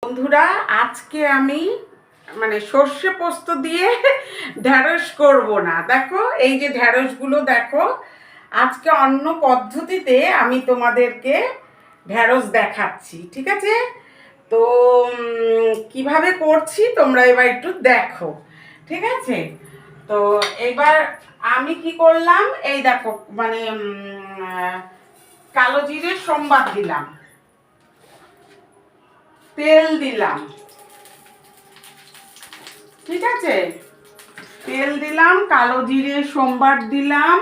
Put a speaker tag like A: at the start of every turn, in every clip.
A: বন্ধুরা, আজকে আমি সর্ষে পোস্ত দিয়ে ঢ্যাঁড়স করব না। দেখো এই যে ঢ্যাঁড়সগুলো দেখো, আজকে অন্য পদ্ধতিতে আমি তোমাদেরকে ঢ্যাঁড়স দেখাচ্ছি, ঠিক আছে? তো কিভাবে করছি তোমরা এবার একটু দেখো, ঠিক আছে? তো এবার আমি কি করলাম, এই দেখো কালো জিরে সোমবার দিলাম, তেল দিলাম, ঠিক আছে? তেল দিলাম, কালো জিরে সোমবার দিলাম,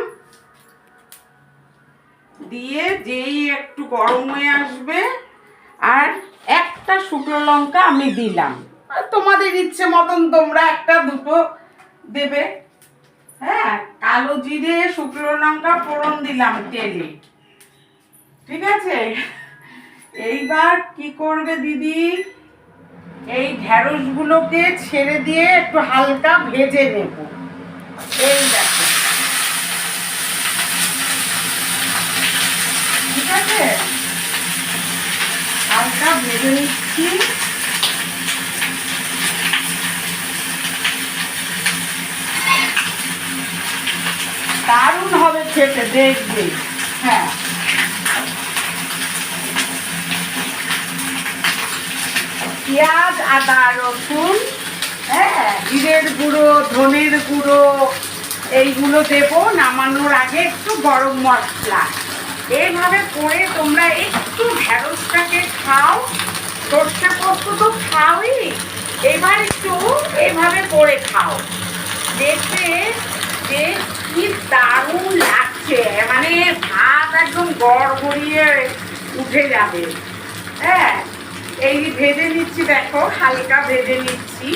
A: দিয়ে যেই একটু গরম হয়ে আসবে আর একটা শুকনো লঙ্কা আমি দিলাম। তোমাদের ইচ্ছে মতন তোমরা একটা দুটো দেবে। হ্যাঁ, কালো জিরে শুকনো লঙ্কা ফোড়ন দিলাম তেলে, ঠিক আছে? এইবার কি করবে দিদি, এই ঢ্যাঁড়সগুলোকে ছেড়ে দিয়ে একটু হালকা ভেজে নেব। এই দেখো, ঠিক আছে? হালকা ভেজে নিচ্ছি। দারুণ হবে খেতে, দেখবে। হ্যাঁ, পেঁয়াজ, আদা, রসুন, হ্যাঁ, জিরের গুঁড়ো, ধনের গুঁড়ো, এইগুলো দেবো। নামানোর আগে একটু গরম মশলা। এইভাবে করে তোমরা একটু ঢ্যাঁড়সটাকে খাও। সর্ষে পোস্ত তো খাওই, এবার একটু এইভাবে করে খাও, দেখবে যে কি দারুণ লাগছে। ভাত একদম গড়গড়িয়ে উঠে যাবে। হ্যাঁ, এই ভেজে নিচ্ছি, দেখো হালকা ভেজে নিচ্ছি।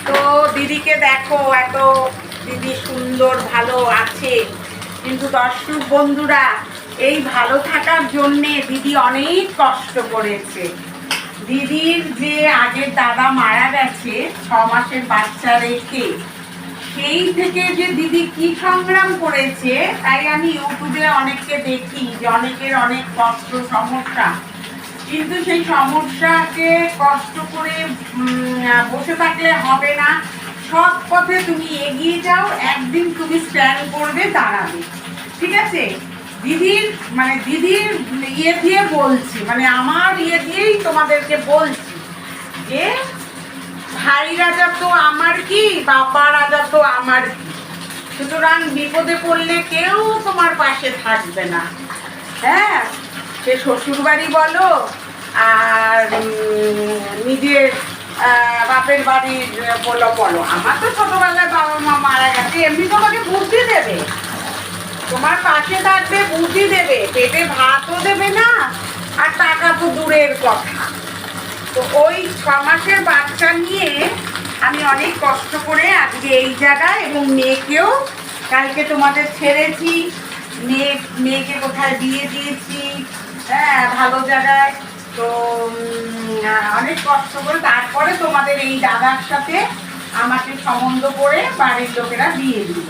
A: তো দিদিকে দেখো, এত দিদি সুন্দর ভালো আছে, কিন্তু দর্শক বন্ধুরা, এই ভালো থাকার জন্যে দিদি অনেক কষ্ট করেছে। দিদির যে আগের দাদা মারা গেছে 6 মাসের বাচ্চা রেখে, সেই থেকে যে দিদি কি সংগ্রাম করেছে, তাই আমি ইউটিউবে অনেককে দেখি যে অনেকের অনেক কষ্ট সমস্যা, কিন্তু সেই সমস্যাকে কষ্ট করে বসে থাকলে হবে না। সৎ পথে তুমি এগিয়ে যাও, একদিন তুমি স্ট্যান্ড করবে, দাঁড়াবে, ঠিক আছে? দিদির দিদির ইয়ে দিয়ে বলছি, আমার ইয়ে দিয়েই তোমাদেরকে বলছি যে ভাই রাজা তো আমার কি, বাবা রাজা তো আমার কি। সুতরাং বিপদে পড়লে কেউ তোমার পাশে থাকবে না। হ্যাঁ, সে শ্বশুর বাড়ি বলো আর নিজের বাপের বাড়ির বলো। আমার তো ছোটবেলায় বাবা মা মারা গেছে, এমনি তোমাকে বুদ্ধি দেবে, তোমার পাশে থাকবে, বুদ্ধি দেবে, পেটে ভাতও দেবে না, আর টাকা তো দূরের কথা। তো ওই 6 মাসের বাচ্চা নিয়ে আমি অনেক কষ্ট করে আজকে এই জায়গায়, এবং মেয়েকেও কালকে তোমাদের ছেড়েছি। মেয়েকে কোথায় বিয়ে দিয়েছি, হ্যাঁ, ভালো জায়গায়। তো অনেক কষ্ট করে তারপরে তোমাদের এই দাদার সাথে আমাকে সম্বন্ধ করে বাড়ির লোকেরা বিয়ে দিল।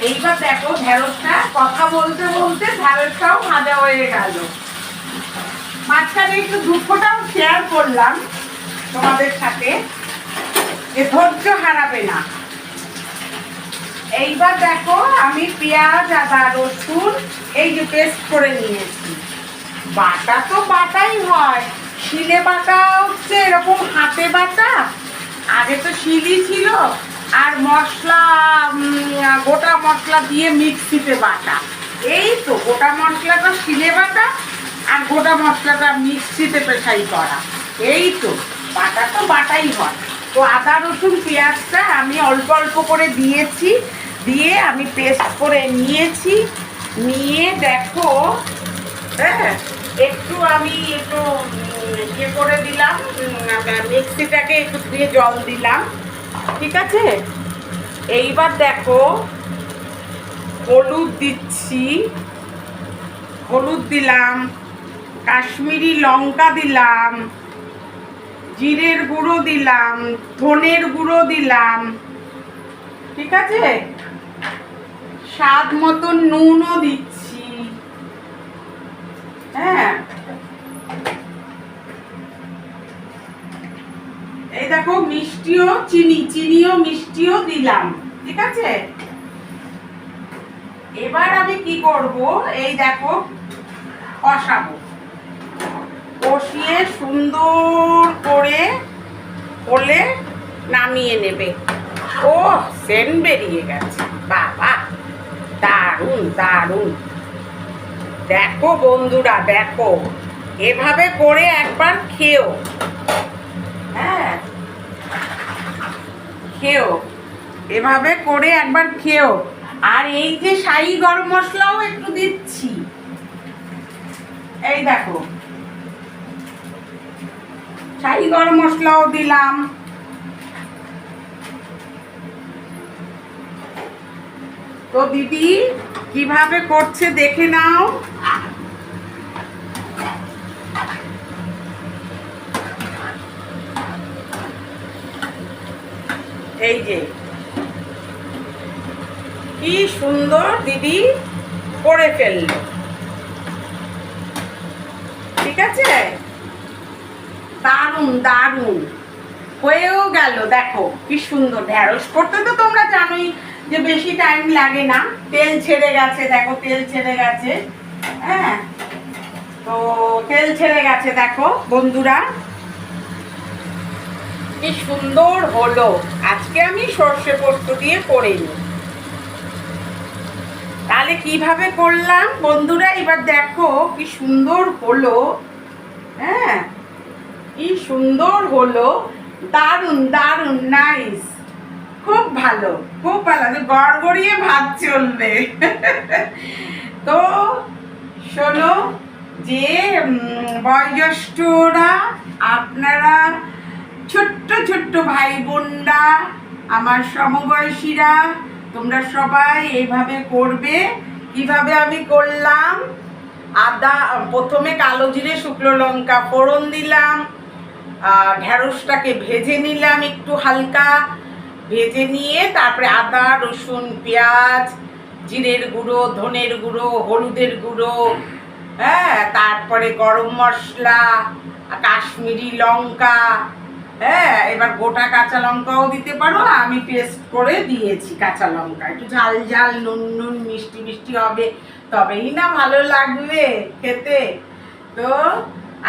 A: এইবার দেখো ঢেঁড়সটা, কথা বলতে বলতে ঢেঁড়সটাও ভাজা হয়ে গেল। মাঝখানে একটু দুঃখটাও শেয়ার করলাম তোমাদের সাথে, যে ধৈর্য হারাবে না। এইবার দেখো আমি পেঁয়াজ, আদা, রসুন এই যে পেস্ট করে নিয়েছি। বাটা তো বাটাই হয়, শিলে বাটা হচ্ছে এরকম হাতে বাটা, আগে তো শিলই ছিল, আর মশলা গোটা মশলা দিয়ে মিক্সিতে বাটা। এই তো গোটা মশলাটা শিলে বাটা, আর গোটা মশলাটা মিক্সিতে পেশাই করা। এই তো বাটা তো বাটাই হয়। তো আদা রসুন পেঁয়াজটা আমি অল্প অল্প করে দিয়েছি, দিয়ে আমি পেস্ট করে নিয়েছি। নিয়ে দেখো, হ্যাঁ, আমি একটু ইয়ে করে দিলাম, মিক্সিটাকে একটু দিয়ে জল দিলাম, ঠিক আছে? এইবার দেখো হলুদ দিচ্ছি, হলুদ দিলাম, কাশ্মীরি লঙ্কা দিলাম, জিরের গুঁড়ো দিলাম, ধনের গুঁড়ো দিলাম, ঠিক আছে? স্বাদ মতন নুনও দিচ্ছি। হ্যাঁ, এই দেখো মিষ্টিও চিনিও মিষ্টিও দিলাম, ঠিক আছে। এবার আমি কি করব, এই দেখো কষাবো, কষিয়ে সুন্দর করে হলে নামিয়ে নেবে। ও সেন্ট বেরিয়ে গেছে, বাবা দারুণ দারুণ। দেখো বন্ধুরা, দেখো এভাবে করে একবার খেও, হ্যাঁ খেও, এভাবে করে একবার খেও। আর এই যে শাহি গরম মশলাও একটু দিচ্ছি, এই দেখো শাহি গরম মশলাও দিলাম। তো দিদি কিভাবে করছে দেখে নাও। এই যে কি সুন্দর দিদি করে ফেললো, ঠিক আছে, দারুণ দারুণ হয়েও গেল। দেখো কি সুন্দর। ঢ্যাঁড়স করতে তো তোমরা জানোই যে বেশি টাইম লাগে না। তেল ছেড়ে গেছে, দেখো তেল ছেড়ে গেছে, হ্যাঁ তো তেল ছেড়ে গেছে দেখো বন্ধুরা, কি সুন্দর হলো। আজকে আমি সর্ষে পোস্ত দিয়ে করিনি, তাহলে কিভাবে করলাম বন্ধুরা এবার দেখো কি সুন্দর হলো, হ্যাঁ কি সুন্দর হলো, দারুণ দারুণ নাইস, খুব ভালো খুব ভালো, গড়গড়িয়ে ভাত চলবে। তো শোনো, যে বয়োজ্যেষ্ঠরা আপনারা, ছোট্ট ছোট্ট ভাই বোনরা, আমার সমবয়সীরা, তোমরা সবাই এইভাবে করবে। কিভাবে আমি করলাম, আদা প্রথমে কালো জিরে শুকনো লঙ্কা ফোড়ন দিলাম, ঢ্যাঁড়সটাকে ভেজে নিলাম একটু হালকা, ভেজে নিয়ে তারপরে আদা রসুন পেঁয়াজ জিরের গুঁড়ো ধনের গুঁড়ো হলুদের গুঁড়ো, হ্যাঁ তারপরে গরম মশলা কাশ্মীরি লঙ্কা, হ্যাঁ এবার গোটা কাঁচা লঙ্কাও দিতে পারো, আমি পেস্ট করে দিয়েছি কাঁচা লঙ্কা, একটু ঝাল ঝাল নুন নুন মিষ্টি মিষ্টি হবে, তবেই না ভালো লাগবে খেতে। তো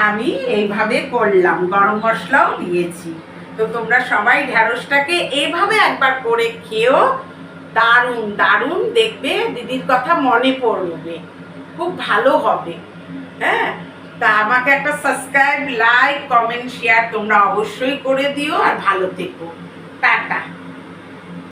A: আমি এইভাবে করলাম, গরম মশলাও দিয়েছি। তো তোমরা সবাই ঢ্যাঁড়সটাকে এইভাবে একবার করে খেও, দারুণ দারুণ, দেখবে দিদির কথা মনে পড়বে, খুব ভালো হবে। হ্যাঁ তা আমাকে একটা সাবস্ক্রাইব লাইক কমেন্ট শেয়ার তোমরা অবশ্যই করে দিও, আর ভালো থেকো, টাটা।